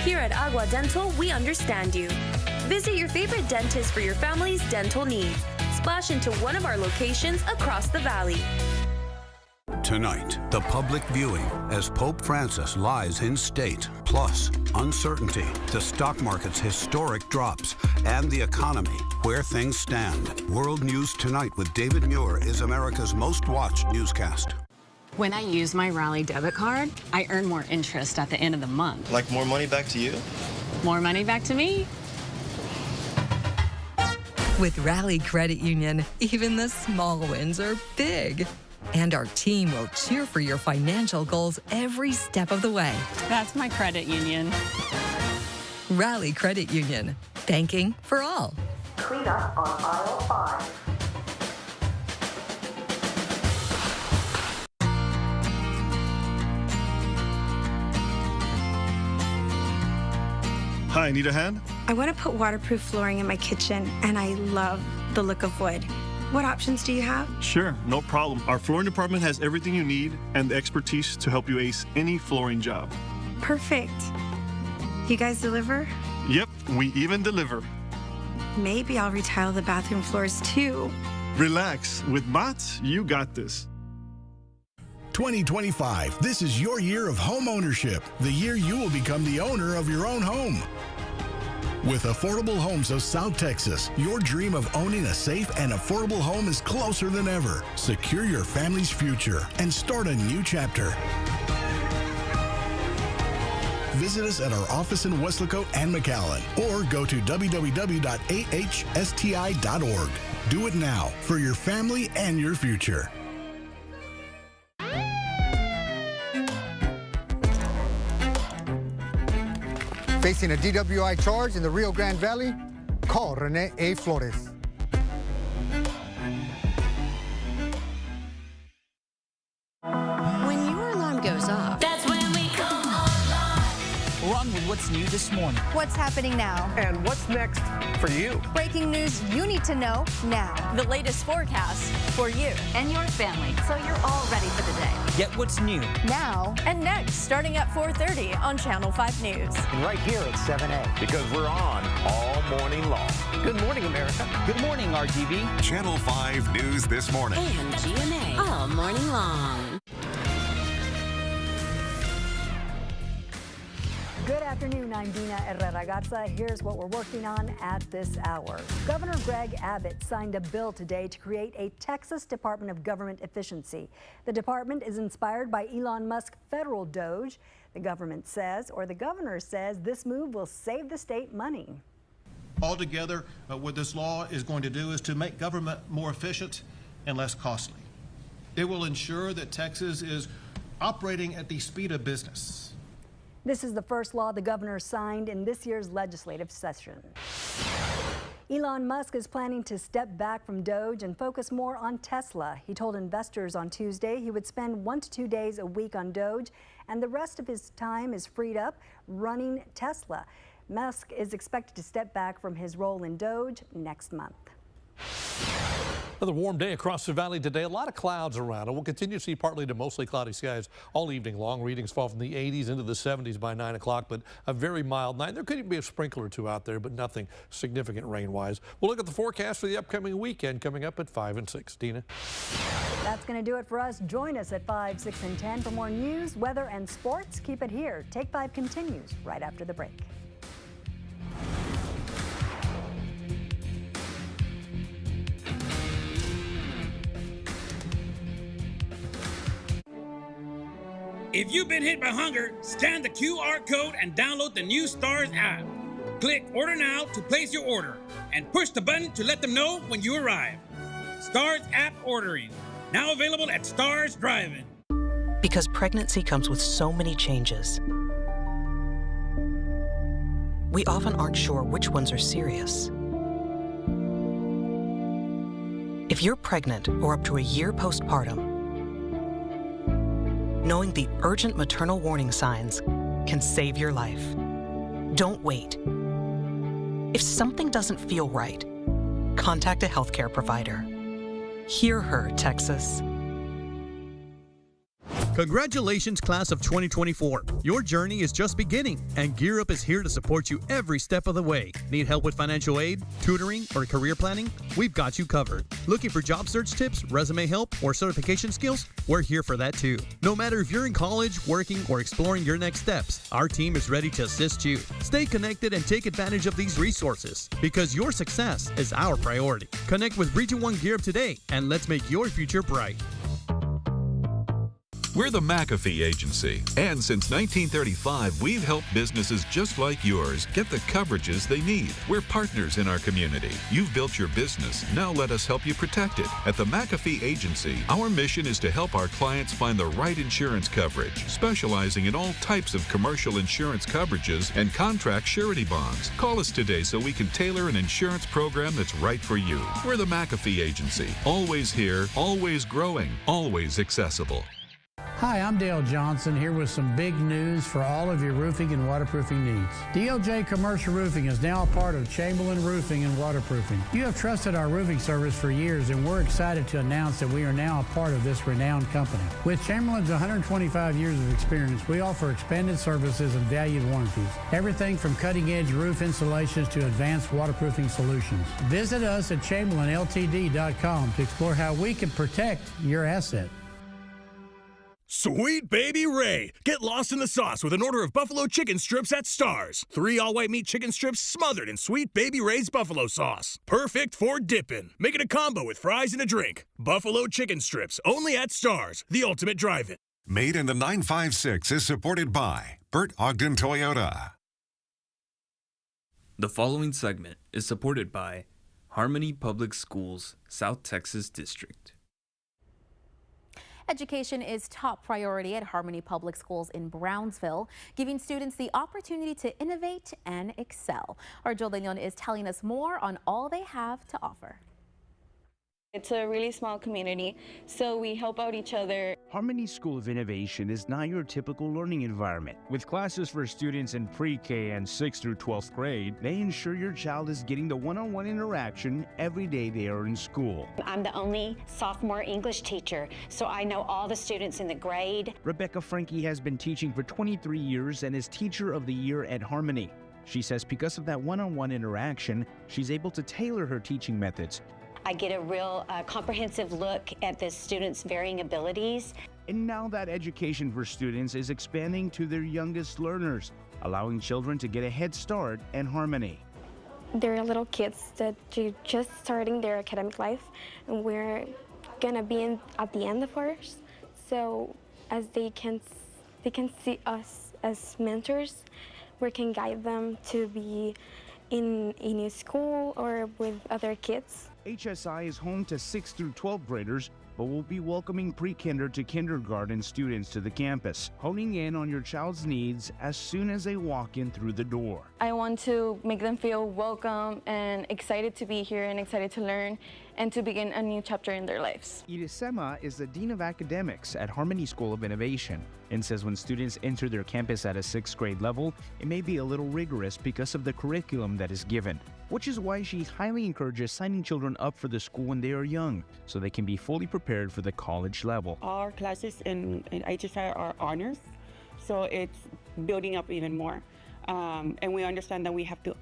Here at Agua Dental, we understand you. Visit your favorite dentist for your family's dental needs. Splash into one of our locations across the valley. Tonight, the public viewing as Pope Francis lies in state, plus uncertainty, the stock market's historic drops, and the economy, where things stand. World News Tonight with David Muir is America's most watched newscast. When I use my Rally debit card, I earn more interest at the end of the month. Like more money back to you? More money back to me. With Rally Credit Union, even the small wins are big. And our team will cheer for your financial goals every step of the way. That's my credit union. Rally Credit Union. Banking for all. Clean up on aisle 5. Hi, need a hand? I want to put waterproof flooring in my kitchen, and I love the look of wood. What options do you have? Sure, no problem. Our flooring department has everything you need and the expertise to help you ace any flooring job. Perfect. You guys deliver? Yep, we even deliver. Maybe I'll retile the bathroom floors too. Relax, with Mott's, you got this. 2025, this is your year of home ownership, the year you will become the owner of your own home. With Affordable Homes of South Texas, your dream of owning a safe and affordable home is closer than ever. Secure your family's future and start a new chapter. Visit us at our office in Weslaco and McAllen, or go to www.ahsti.org. Do it now for your family and your future. Facing a DWI charge in the Rio Grande Valley? Call Rene A. Flores. When your alarm goes off, that's when we come alive. Run with what's new this morning. What's happening now? And what's next for you? Breaking news you need to know now. The latest forecast for you and your family, so you're all ready for the day. Get what's new now and next, starting at 4:30 on Channel 5 News. And right here at 7A. Because we're on all morning long. Good morning, America. Good morning, RGV. Channel 5 News this morning. And GMA all morning long. Good afternoon, I'm Dina Herrera Garza. Here's what we're working on at this hour. Governor Greg Abbott signed a bill today to create a Texas Department of Government Efficiency. The department is inspired by Elon Musk's federal Doge. The governor says this move will save the state money. Altogether, what this law is going to do is to make government more efficient and less costly. It will ensure that Texas is operating at the speed of business. This is the first law the governor signed in this year's legislative session. Elon Musk is planning to step back from Doge and focus more on Tesla. He told investors on Tuesday he would spend 1 to 2 days a week on Doge, and the rest of his time is freed up running Tesla. Musk is expected to step back from his role in Doge next month. Another warm day across the valley today. A lot of clouds around, and we'll continue to see partly to mostly cloudy skies all evening long. Readings fall from the 80s into the 70s by 9 o'clock, but a very mild night. There could be a sprinkle or two out there, but nothing significant rain-wise. We'll look at the forecast for the upcoming weekend coming up at 5 and 6. Dina? That's going to do it for us. Join us at 5, 6, and 10 for more news, weather, and sports. Keep it here. Take 5 continues right after the break. If you've been hit by hunger, scan the QR code and download the new Stars app. Click Order Now to place your order and push the button to let them know when you arrive. Stars app ordering, now available at Stars Drive-In. Because pregnancy comes with so many changes, we often aren't sure which ones are serious. If you're pregnant or up to a year postpartum, knowing the urgent maternal warning signs can save your life. Don't wait. If something doesn't feel right, contact a healthcare provider. Hear her, Texas. Congratulations, class of 2024. Your journey is just beginning, and Gear Up is here to support you every step of the way. Need help with financial aid, tutoring, or career planning? We've got you covered. Looking for job search tips, resume help, or certification skills? We're here for that too. No matter if you're in college, working, or exploring your next steps, our team is ready to assist you. Stay connected and take advantage of these resources, because your success is our priority. Connect with Region 1 Gear Up today, and let's make your future bright. We're the McAfee Agency, and since 1935, we've helped businesses just like yours get the coverages they need. We're partners in our community. You've built your business, now let us help you protect it. At the McAfee Agency, our mission is to help our clients find the right insurance coverage, specializing in all types of commercial insurance coverages and contract surety bonds. Call us today so we can tailor an insurance program that's right for you. We're the McAfee Agency, always here, always growing, always accessible. Hi, I'm Dale Johnson here with some big news for all of your roofing and waterproofing needs. DLJ Commercial Roofing is now a part of Chamberlain Roofing and Waterproofing. You have trusted our roofing service for years, and we're excited to announce that we are now a part of this renowned company. With Chamberlain's 125 years of experience, we offer expanded services and valued warranties. Everything from cutting-edge roof installations to advanced waterproofing solutions. Visit us at ChamberlainLTD.com to explore how we can protect your asset. Sweet Baby Ray! Get lost in the sauce with an order of buffalo chicken strips at Stars. 3 all-white meat chicken strips smothered in Sweet Baby Ray's buffalo sauce. Perfect for dipping. Make it a combo with fries and a drink. Buffalo chicken strips, only at Stars, the ultimate drive-in. Made in the 956 is supported by Bert Ogden Toyota. The following segment is supported by Harmony Public Schools, South Texas District. Education is top priority at Harmony Public Schools in Brownsville, giving students the opportunity to innovate and excel. Our Joel De Leon is telling us more on all they have to offer. It's a really small community, so we help out each other. Harmony School of Innovation is not your typical learning environment. With classes for students in pre-K and 6th through 12th grade, they ensure your child is getting the one-on-one interaction every day they are in school. I'm the only sophomore English teacher, so I know all the students in the grade. Rebecca Frankie has been teaching for 23 years and is Teacher of the Year at Harmony. She says because of that one-on-one interaction, she's able to tailor her teaching methods. I get a real comprehensive look at the students' varying abilities. And now that education for students is expanding to their youngest learners, allowing children to get a head start at Harmony. They're little kids that are just starting their academic life, and we're gonna be at the end of ours. So as they can see us as mentors, we can guide them to be in a new school or with other kids. HSI is home to 6th through 12th graders, but will be welcoming pre-kinder to kindergarten students to the campus, honing in on your child's needs as soon as they walk in through the door. I want to make them feel welcome and excited to be here and excited to learn and to begin a new chapter in their lives. Irisema is the Dean of Academics at Harmony School of Innovation and says when students enter their campus at a 6th grade level, it may be a little rigorous because of the curriculum that is given, which is why she highly encourages signing children up for the school when they are young so they can be fully prepared for the college level. Our classes in HSI are honors, so it's building up even more. And we understand that we have to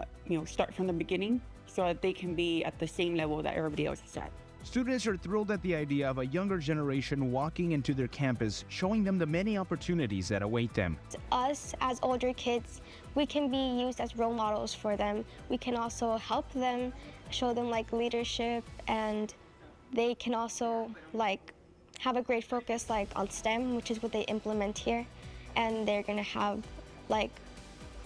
start from the beginning so that they can be at the same level that everybody else is at. Students are thrilled at the idea of a younger generation walking into their campus, showing them the many opportunities that await them. Us, as older kids, we can be used as role models for them. We can also help them, show them like leadership, and they can also like have a great focus like on STEM, which is what they implement here, and they're gonna have like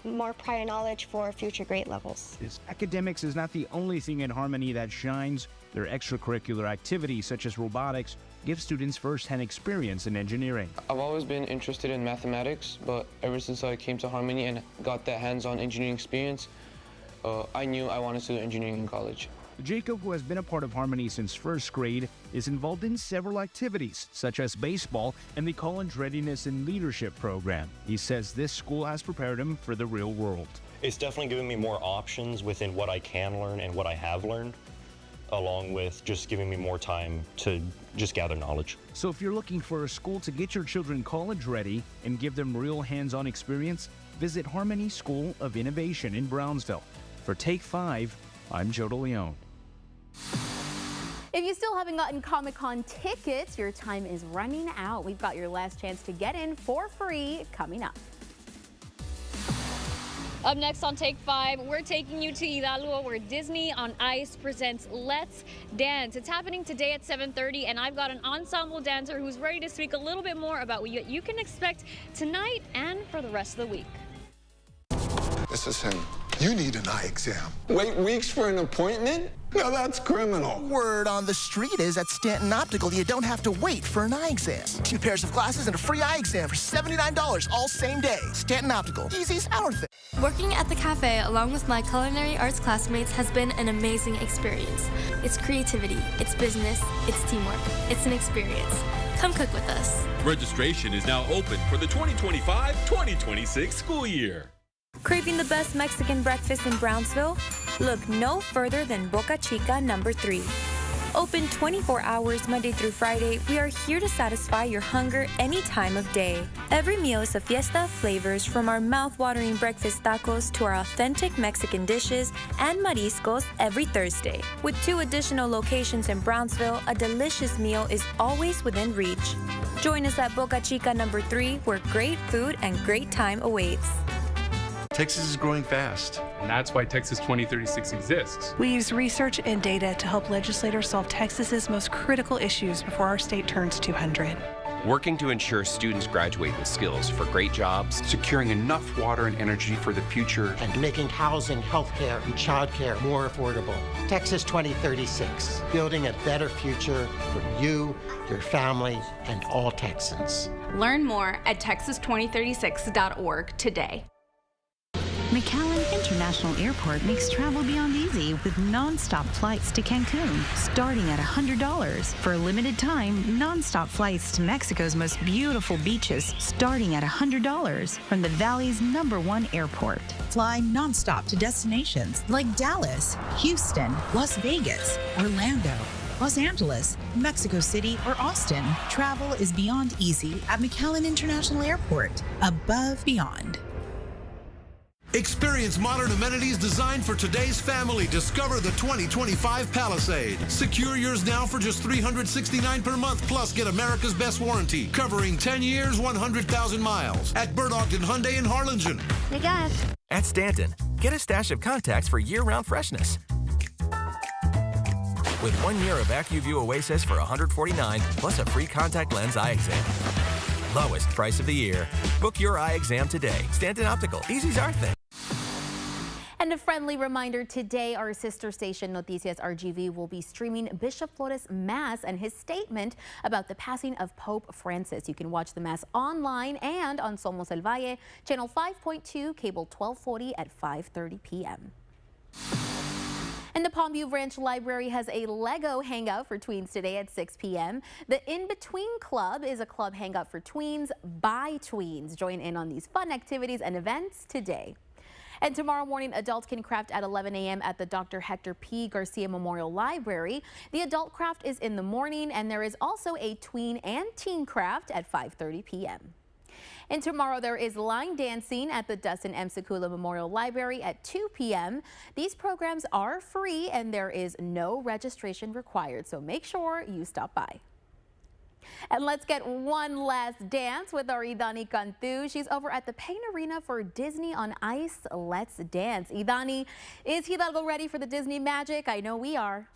more prior knowledge for future grade levels. Academics is not the only thing in Harmony that shines. Their extracurricular activities, such as robotics, give students first-hand experience in engineering. I've always been interested in mathematics, but ever since I came to Harmony and got that hands-on engineering experience, I knew I wanted to do engineering in college. Jacob, who has been a part of Harmony since 1st grade, is involved in several activities, such as baseball and the College Readiness and Leadership program. He says this school has prepared him for the real world. It's definitely given me more options within what I can learn and what I have learned, along with just giving me more time to just gather knowledge. So if you're looking for a school to get your children college ready and give them real hands-on experience, visit Harmony School of Innovation in Brownsville. For Take 5, I'm Joe DeLeon. If you still haven't gotten Comic-Con tickets, your time is running out. We've got your last chance to get in for free coming up. Up next on Take 5, we're taking you to Hidalgo, where Disney on Ice presents Let's Dance. It's happening today at 7:30, and I've got an ensemble dancer who's ready to speak a little bit more about what you can expect tonight and for the rest of the week. This is him. You need an eye exam. Wait weeks for an appointment? Now that's criminal. Word on the street is at Stanton Optical, you don't have to wait for an eye exam. 2 pairs of glasses and a free eye exam for $79 all same day. Stanton Optical, easy as our thing. Working at the cafe along with my culinary arts classmates has been an amazing experience. It's creativity, it's business, it's teamwork, it's an experience. Come cook with us. Registration is now open for the 2025-2026 school year. Craving the best Mexican breakfast in Brownsville? Look no further than Boca Chica number 3. Open 24 hours Monday through Friday, we are here to satisfy your hunger any time of day. Every meal is a fiesta of flavors, from our mouth-watering breakfast tacos to our authentic Mexican dishes and mariscos every Thursday. With 2 additional locations in Brownsville, a delicious meal is always within reach. Join us at Boca Chica number 3, where great food and great time awaits. Texas is growing fast, and that's why Texas 2036 exists. We use research and data to help legislators solve Texas's most critical issues before our state turns 200. Working to ensure students graduate with skills for great jobs, securing enough water and energy for the future, and making housing, healthcare, and childcare more affordable. Texas 2036, building a better future for you, your family, and all Texans. Learn more at texas2036.org today. McAllen International Airport makes travel beyond easy with non-stop flights to Cancun, starting at $100. For a limited time, non-stop flights to Mexico's most beautiful beaches, starting at $100 from the Valley's #1 airport. Fly non-stop to destinations like Dallas, Houston, Las Vegas, Orlando, Los Angeles, Mexico City, or Austin. Travel is beyond easy at McAllen International Airport. Above beyond. Experience modern amenities designed for today's family. Discover the 2025 Palisade. Secure yours now for just $369 per month, plus get America's best warranty, covering 10 years, 100,000 miles. At Bert Ogden Hyundai in Harlingen. Hey guys. At Stanton, get a stash of contacts for year-round freshness. With 1 year of AccuView Oasis for $149, plus a free contact lens eye exam. Lowest price of the year. Book your eye exam today. Stanton Optical. Easy's our thing. And a friendly reminder, today our sister station Noticias RGV will be streaming Bishop Flores' Mass and his statement about the passing of Pope Francis. You can watch the Mass online and on Somos El Valle, channel 5.2, cable 1240 at 5:30 p.m. And the Palmview Ranch Library has a Lego hangout for tweens today at 6 p.m. The In Between Club is a club hangout for tweens by tweens. Join in on these fun activities and events today. And tomorrow morning, adults can craft at 11 a.m. at the Dr. Hector P. Garcia Memorial Library. The adult craft is in the morning, and there is also a tween and teen craft at 5:30 p.m. And tomorrow there is line dancing at the Dustin M. Sekula Memorial Library at 2 p.m. These programs are free and there is no registration required, so make sure you stop by. And let's get one last dance with our Idani Cantu. She's over at the Pain Arena for Disney on Ice. Let's dance. Idani, is Hidalgo ready for the Disney magic? I know we are.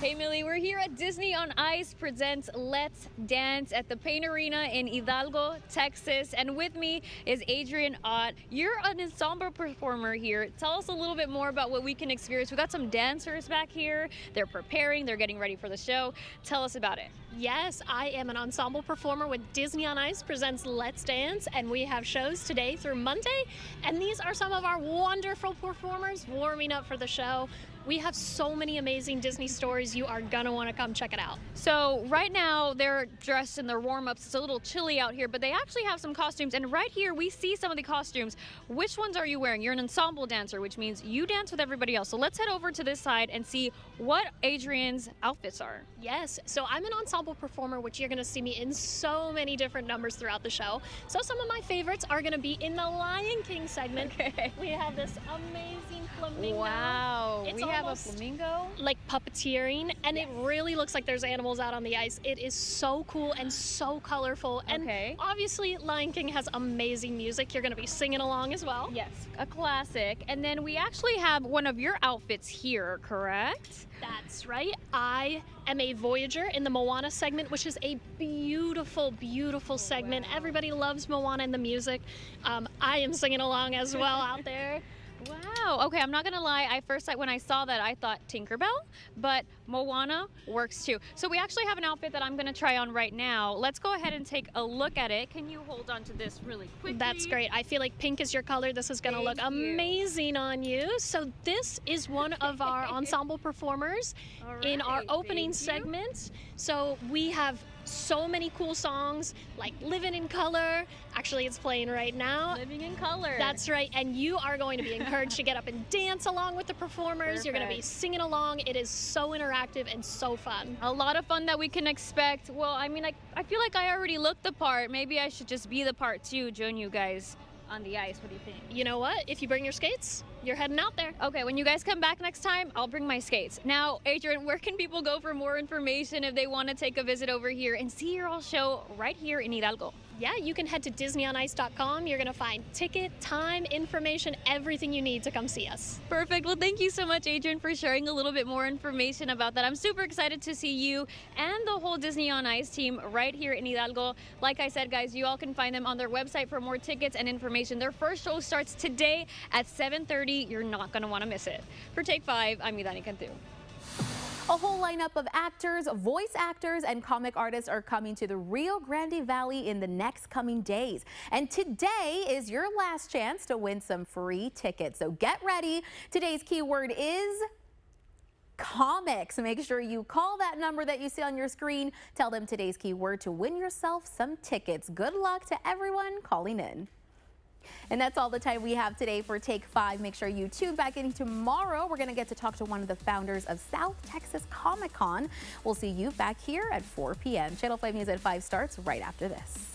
Hey Millie, we're here at Disney on Ice presents Let's Dance at the Pain Arena in Hidalgo, Texas. And with me is Adrian Ott. You're an ensemble performer here. Tell us a little bit more about what we can experience. We got some dancers back here. They're preparing, they're getting ready for the show. Tell us about it. Yes, I am an ensemble performer with Disney on Ice presents Let's Dance, and we have shows today through Monday. And these are some of our wonderful performers warming up for the show. We have so many amazing Disney stories. You are gonna want to come check it out. So right now they're dressed in their warm-ups. It's a little chilly out here, but they actually have some costumes. And right here we see some of the costumes. Which ones are you wearing? You're an ensemble dancer, which means you dance with everybody else. So let's head over to this side and see what Adrian's outfits are. Yes, so I'm an ensemble performer, which you're gonna see me in so many different numbers throughout the show. So some of my favorites are gonna be in the Lion King segment. Okay. We have this amazing flamingo. Wow, It's we have a flamingo? Like puppeteering, and it really looks like there's animals out on the ice. It is so cool and so colorful. And obviously Lion King has amazing music. You're gonna be singing along as well. Yes, a classic. And then we actually have one of your outfits here, correct? That's right. I am a Voyager in the Moana segment, which is a beautiful, beautiful segment. Wow. Everybody loves Moana and the music. I am singing along as well out there. Wow. Okay, I'm not gonna lie. When I saw that, I thought Tinkerbell, but Moana works too. So we actually have an outfit that I'm gonna try on right now. Let's go ahead and take a look at it. Can you hold on to this really quickly? That's great. I feel like pink is your color. This is gonna look amazing on you. So this is one of our ensemble performers in our opening segment. So we have so many cool songs like Living in Color. Actually, it's playing right now. Living in Color. That's right. And you are going to be encouraged to get up and dance along with the performers. Perfect. You're going to be singing along. It is so interactive and so fun. A lot of fun that we can expect. Well, I mean, I feel like I already looked the part. Maybe I should just be the part too, join you guys on the ice. What do you think? You know what? If you bring your skates, you're heading out there. Okay, when you guys come back next time, I'll bring my skates. Now, Adrian, where can people go for more information if they want to take a visit over here and see your all show right here in Hidalgo? Yeah, you can head to DisneyOnIce.com. You're going to find ticket, time, information, everything you need to come see us. Perfect. Well, thank you so much, Adrian, for sharing a little bit more information about that. I'm super excited to see you and the whole Disney on Ice team right here in Hidalgo. Like I said, guys, you all can find them on their website for more tickets and information. Their first show starts today at 7:30. You're not going to want to miss it. For Take 5, I'm Idani Cantu. A whole lineup of actors, voice actors, and comic artists are coming to the Rio Grande Valley in the next coming days. And today is your last chance to win some free tickets. So get ready. Today's keyword is comics. Make sure you call that number that you see on your screen. Tell them today's keyword to win yourself some tickets. Good luck to everyone calling in. And that's all the time we have today for Take 5. Make sure you tune back in tomorrow. We're going to get to talk to one of the founders of South Texas Comic Con. We'll see you back here at 4 p.m. Channel 5 News at 5 starts right after this.